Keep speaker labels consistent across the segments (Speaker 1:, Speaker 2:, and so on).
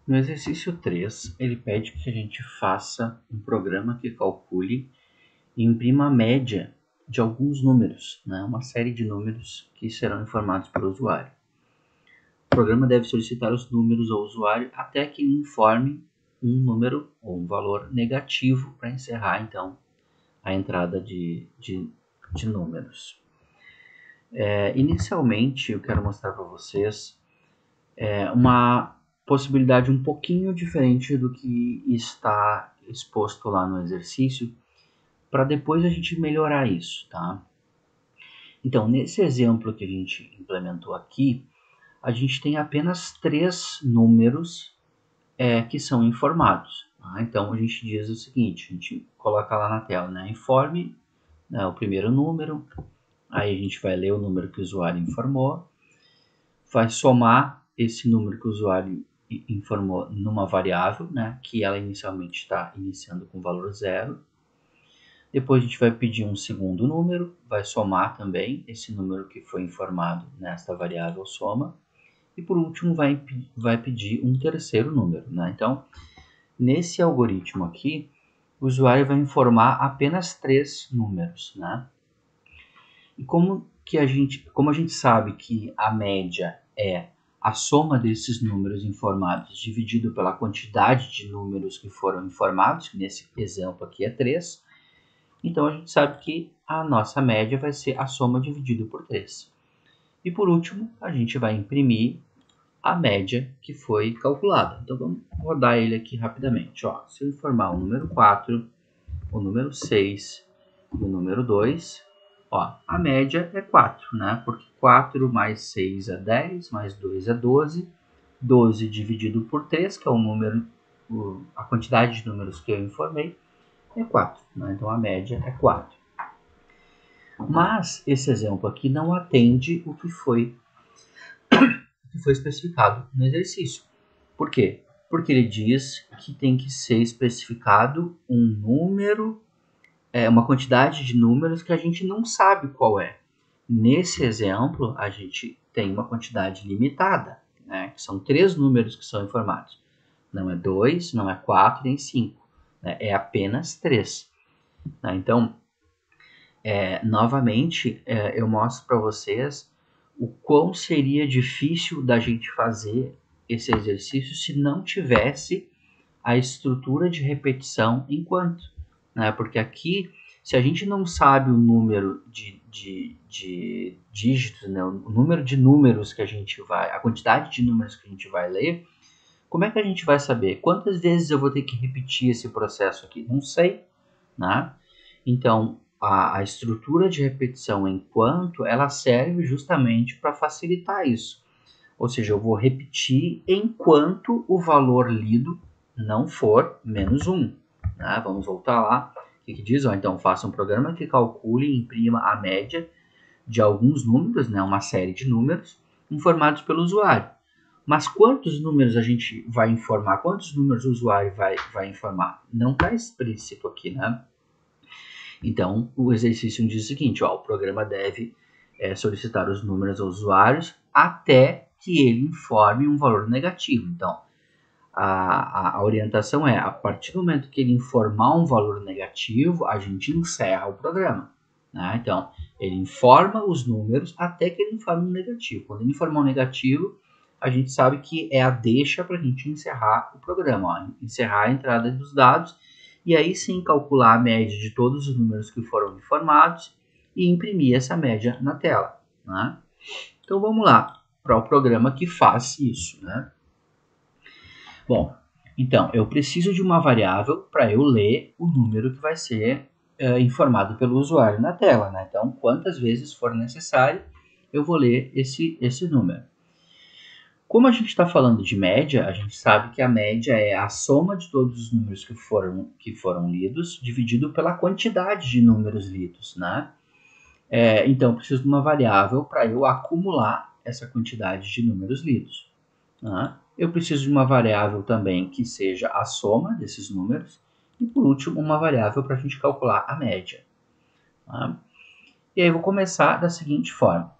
Speaker 1: No exercício 3, ele pede que a gente faça um programa que calcule e imprima a média de alguns números, né? Uma série de números que serão informados pelo usuário. O programa deve solicitar os números ao usuário até que ele informe um número ou um valor negativo para encerrar, então, a entrada de números. Inicialmente, eu quero mostrar para vocês uma possibilidade um pouquinho diferente do que está exposto lá no exercício, para depois a gente melhorar isso, tá? Então, nesse exemplo que a gente implementou aqui, a gente tem apenas 3 números que são informados. Tá? Então, a gente diz o seguinte, a gente coloca lá na tela, né? Informe, né, o primeiro número, aí a gente vai ler o número que o usuário informou, vai somar esse número que o usuário informou numa variável, né, que ela inicialmente está iniciando com valor 0. Depois a gente vai pedir um segundo número, vai somar também esse número que foi informado nesta variável soma. E por último vai pedir um terceiro número, né? Então, nesse algoritmo aqui, o usuário vai informar apenas 3 números, né? E como a gente sabe que a média é a soma desses números informados dividido pela quantidade de números que foram informados, que nesse exemplo aqui é 3, então a gente sabe que a nossa média vai ser a soma dividido por 3. E por último, a gente vai imprimir a média que foi calculada. Então vamos rodar ele aqui rapidamente. Ó, se eu informar o número 4, o número 6 e o número 2, ó, a média é 4, né? Porque 4 mais 6 é 10, mais 2 é 12. 12 dividido por 3, que é o número, a quantidade de números que eu informei, é 4. Né? Então a média é 4. Mas esse exemplo aqui não atende o que foi especificado no exercício. Por quê? Porque ele diz que tem que ser especificado um número, uma quantidade de números que a gente não sabe qual é. Nesse exemplo, a gente tem uma quantidade limitada, né? Que são 3 números que são informados. Não é 2, não é 4, nem 5. Né? É apenas 3. Né? Então, novamente, eu mostro para vocês o quão seria difícil da gente fazer esse exercício se não tivesse a estrutura de repetição enquanto, né? Porque aqui, se a gente não sabe o número de dígitos, né? O número de números que a gente vai, a quantidade de números que a gente vai ler, como é que a gente vai saber? Quantas vezes eu vou ter que repetir esse processo aqui? Não sei, né? Então, a estrutura de repetição enquanto, ela serve justamente para facilitar isso. Ou seja, eu vou repetir enquanto o valor lido não for menos 1. Né? Vamos voltar lá. O que diz? Então, faça um programa que calcule e imprima a média de alguns números, né? Uma série de números, informados pelo usuário. Mas quantos números a gente vai informar? Quantos números o usuário vai informar? Não está explícito aqui, né? Então, o exercício diz o seguinte, ó, o programa deve solicitar os números aos usuários até que ele informe um valor negativo. Então, a orientação é, a partir do momento que ele informar um valor negativo, a gente encerra o programa. Né? Então, ele informa os números até que ele informe um negativo. Quando ele informar um negativo, a gente sabe que é a deixa para a gente encerrar o programa, ó, encerrar a entrada dos dados, e aí sim calcular a média de todos os números que foram informados e imprimir essa média na tela. Né? Então vamos lá para o programa que faz isso. Né? Bom, então eu preciso de uma variável para eu ler o número que vai ser informado pelo usuário na tela. Né? Então, quantas vezes for necessário, eu vou ler esse número. Como a gente está falando de média, a gente sabe que a média é a soma de todos os números que foram lidos, dividido pela quantidade de números lidos, né? Então, eu preciso de uma variável para eu acumular essa quantidade de números lidos. Né? Eu preciso de uma variável também que seja a soma desses números. E, por último, uma variável para a gente calcular a média. Né? E aí, eu vou começar da seguinte forma.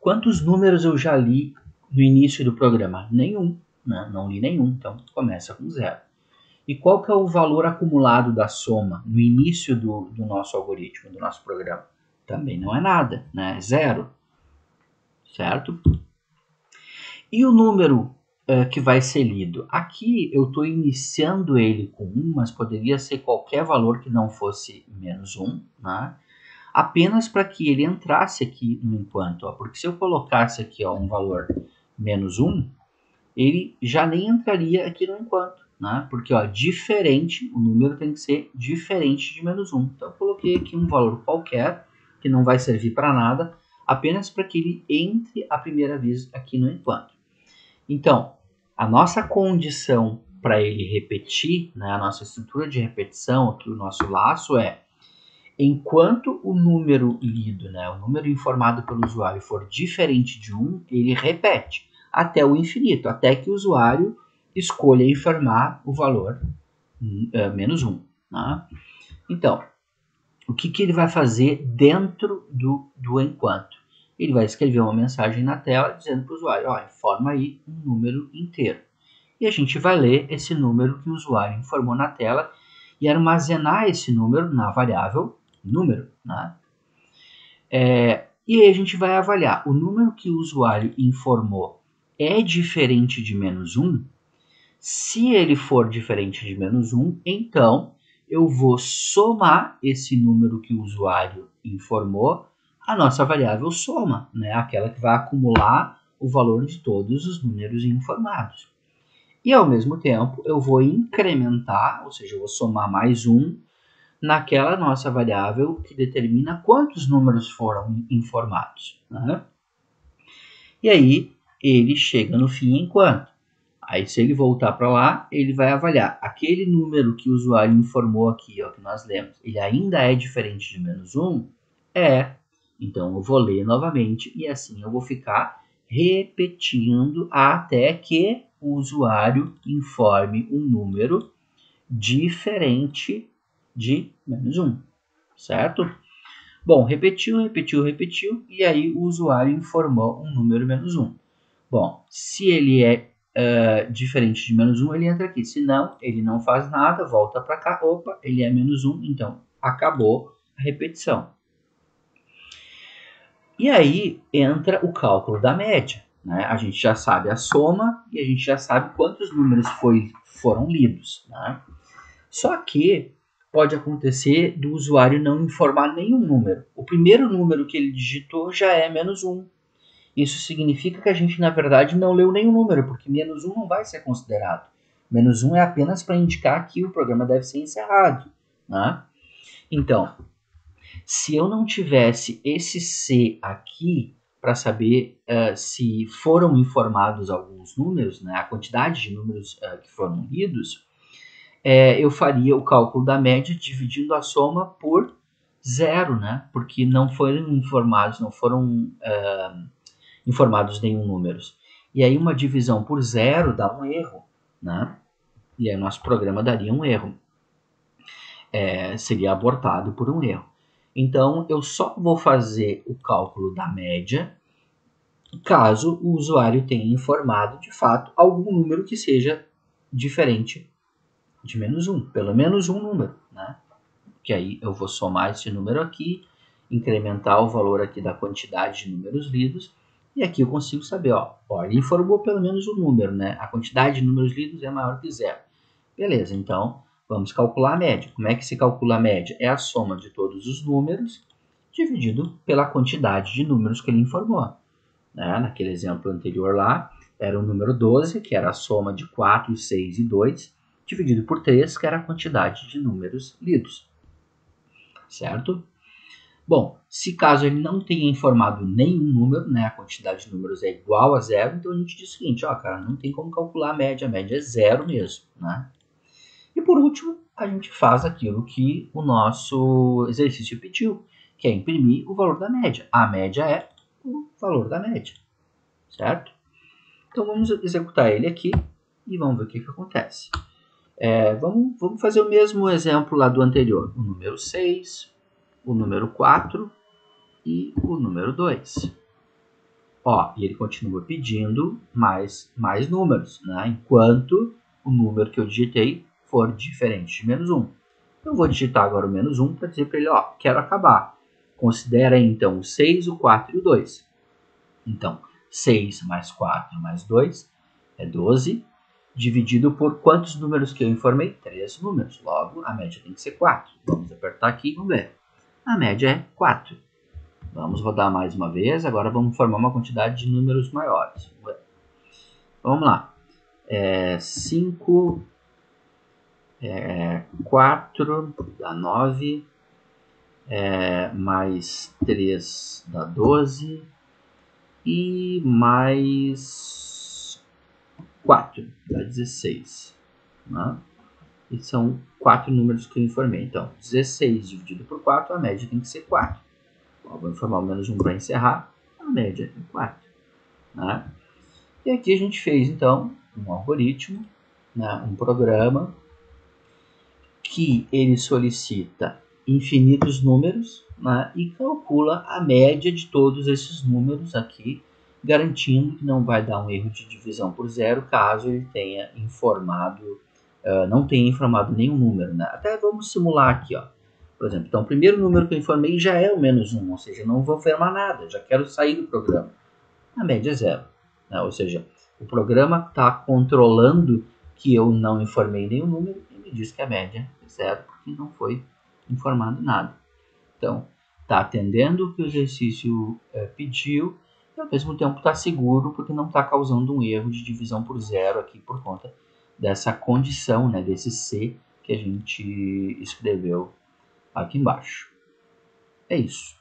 Speaker 1: Quantos números eu já li no início do programa? Nenhum. né? Não li nenhum, então começa com 0. E qual que é o valor acumulado da soma no início do nosso algoritmo, do nosso programa? Também não é nada, né? É 0, certo? E o número que vai ser lido? Aqui eu estou iniciando ele com 1, mas poderia ser qualquer valor que não fosse menos 1, né? Apenas para que ele entrasse aqui no enquanto, ó, porque se eu colocasse aqui ó, um valor menos 1, ele já nem entraria aqui no enquanto, né? Porque ó, diferente, o número tem que ser diferente de menos 1. Então eu coloquei aqui um valor qualquer, que não vai servir para nada, apenas para que ele entre a primeira vez aqui no enquanto. Então, a nossa condição para ele repetir, né, a nossa estrutura de repetição, aqui o nosso laço é enquanto o número lido, né, o número informado pelo usuário for diferente de 1, ele repete até o infinito, até que o usuário escolha informar o valor menos 1. Né? Então, o que ele vai fazer dentro do enquanto? Ele vai escrever uma mensagem na tela dizendo para o usuário, ó, informa aí um número inteiro. E a gente vai ler esse número que o usuário informou na tela e armazenar esse número na variável número. Né? E aí a gente vai avaliar o número que o usuário informou é diferente de menos 1. Se ele for diferente de menos 1, então eu vou somar esse número que o usuário informou à nossa variável soma, né? Aquela que vai acumular o valor de todos os números informados. E ao mesmo tempo eu vou incrementar, ou seja, eu vou somar mais 1 naquela nossa variável que determina quantos números foram informados. Né? E aí ele chega no fim enquanto. Aí se ele voltar para lá, ele vai avaliar aquele número que o usuário informou aqui, ó, que nós lemos, ele ainda é diferente de menos 1? É. Então eu vou ler novamente e assim eu vou ficar repetindo até que o usuário informe um número diferente de menos 1, certo? Bom, repetiu, e aí o usuário informou um número menos 1. Bom, se ele é diferente de menos 1, ele entra aqui. Se não, ele não faz nada, volta para cá. Opa, ele é menos 1, então acabou a repetição. E aí entra o cálculo da média. Né? A gente já sabe a soma e a gente já sabe quantos números foram lidos. Né? Só que pode acontecer do usuário não informar nenhum número. O primeiro número que ele digitou já é menos 1. Isso significa que a gente, na verdade, não leu nenhum número, porque menos 1 não vai ser considerado. Menos 1 é apenas para indicar que o programa deve ser encerrado. Né? Então, se eu não tivesse esse C aqui para saber se foram informados alguns números, né, a quantidade de números que foram lidos, eu faria o cálculo da média dividindo a soma por 0, né? Porque não foram informados nenhum números. E aí uma divisão por 0 dá um erro, né? E aí nosso programa daria um erro. Seria abortado por um erro. Então eu só vou fazer o cálculo da média caso o usuário tenha informado de fato algum número que seja diferente de menos 1, pelo menos um número, né? Que aí eu vou somar esse número aqui, incrementar o valor aqui da quantidade de números lidos, e aqui eu consigo saber, ó, ele informou pelo menos um número, né? A quantidade de números lidos é maior que 0. Beleza, então vamos calcular a média. Como é que se calcula a média? É a soma de todos os números dividido pela quantidade de números que ele informou. Né? Naquele exemplo anterior lá, era o número 12, que era a soma de 4, 6 e 2, dividido por 3, que era a quantidade de números lidos. Certo? Bom, se caso ele não tenha informado nenhum número, né, a quantidade de números é igual a 0, então a gente diz o seguinte, ó, cara, não tem como calcular a média é 0 mesmo, né? E por último, a gente faz aquilo que o nosso exercício pediu, que é imprimir o valor da média. A média é o valor da média, certo? Então vamos executar ele aqui e vamos ver o que acontece. Vamos fazer o mesmo exemplo lá do anterior. O número 6, o número 4 e o número 2. Ó, e ele continua pedindo mais números, né? Enquanto o número que eu digitei for diferente de menos 1. Eu vou digitar agora o menos 1 para dizer para ele, ó, quero acabar. Considera então o 6, o 4 e o 2. Então, 6 mais 4 mais 2 é 12, dividido por quantos números que eu informei? 3 números. Logo, a média tem que ser 4. Vamos apertar aqui e vamos ver. A média é 4. Vamos rodar mais uma vez. Agora vamos formar uma quantidade de números maiores. Vamos lá. 5, 4 dá 9, mais 3 dá 12 e mais 4 dá 16. Né? E são 4 números que eu informei. Então, 16 dividido por 4, a média tem que ser 4. Vou informar o menos 1 para encerrar. A média é 4. Né? E aqui a gente fez, então, um algoritmo, né, um programa que ele solicita infinitos números, né, e calcula a média de todos esses números aqui, garantindo que não vai dar um erro de divisão por zero caso ele tenha informado, não tenha informado nenhum número. Né? Até vamos simular aqui, ó. Por exemplo, então o primeiro número que eu informei já é o menos 1, ou seja, não vou informar nada, já quero sair do programa. A média é zero. Né? Ou seja, o programa está controlando que eu não informei nenhum número e me diz que a média é zero, porque não foi informado nada. Então, está atendendo o que o exercício pediu e, ao mesmo tempo, está seguro, porque não está causando um erro de divisão por zero aqui por conta dessa condição, né, desse C que a gente escreveu aqui embaixo. É isso.